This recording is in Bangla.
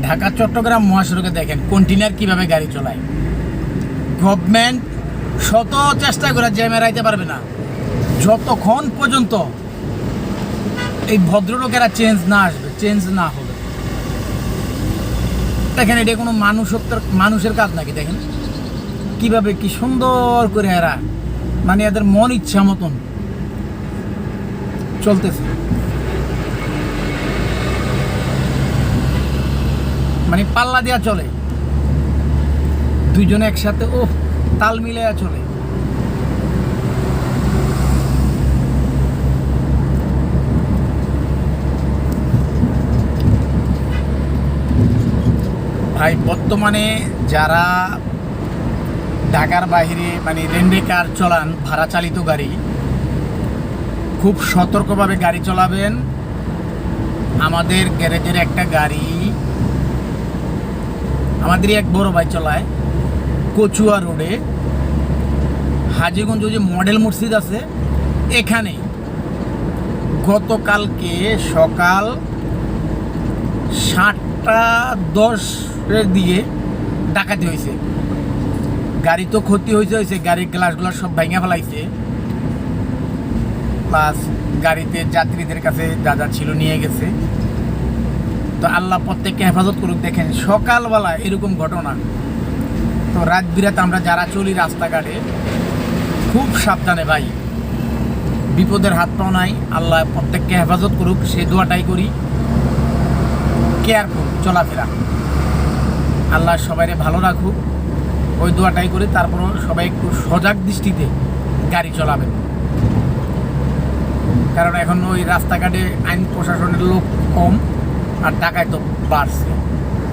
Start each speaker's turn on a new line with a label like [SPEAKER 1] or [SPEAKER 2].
[SPEAKER 1] ঢাকা চট্টগ্রাম মহাসড়কে দেখেন কন্টেইনার কিভাবে গাড়ি চলায়। গভর্নমেন্ট শত চেষ্টা করে জ্যামে রাখতে পারবে না যতক্ষণ পর্যন্ত এই ভদ্রলোকেরা চেঞ্জ না হবে। দেখেন এটা কোনো মানুষের কাজ নাকি? দেখেন কিভাবে কি সুন্দর করে এরা মানে এদের মন ইচ্ছা মতন চলতেছে, মানে পাল্লা দেওয়া চলে, দুইজনে একসাথে ও তাল মিলাইয়া চলে। ভাই বর্তমানে যারা ঢাকার বাইরে মানে রেন্টে কার চলান, ভাড়া চালিত গাড়ি, খুব সতর্কভাবে গাড়ি চালাবেন। আমাদের গ্যারেজের একটা গাড়ি আমাদেরই এক বড় ভাই চালায় কচুয়া রোডে, হাজীগঞ্জ যে মডেল মসজিদ আছে এখানে গতকালকে সকাল 7:10 দিকে ডাকাতি হয়েছে। গাড়ি তো ক্ষতি হয়েছে, গাড়ির গ্লাসগুলো সব ভেঙে ফেলাইছে, প্লাস গাড়িতে যাত্রীদের কাছে যা যা ছিল নিয়ে গেছে। তো আল্লাহ প্রত্যেককে হেফাজত করুক। দেখেন সকালবেলা এরকম ঘটনা। তো রাত বিরাতে আমরা যারা চলি রাস্তাঘাটে খুব সাবধানে ভাই, বিপদের হাত পাও নাই, আল্লাহ প্রত্যেককে হেফাজত করুক সে দোয়াটাই করি। কেয়ারফুল চলাফেরা, আল্লাহ সবাইকে ভালো রাখুক ওই দোয়াটাই করি। তারপরও সবাই একটু সজাগ দৃষ্টিতে গাড়ি চলাবেন, কারণ এখন ওই রাস্তাঘাটে আইন প্রশাসনের লোক কম আর টাকায় তো বাড়ছে।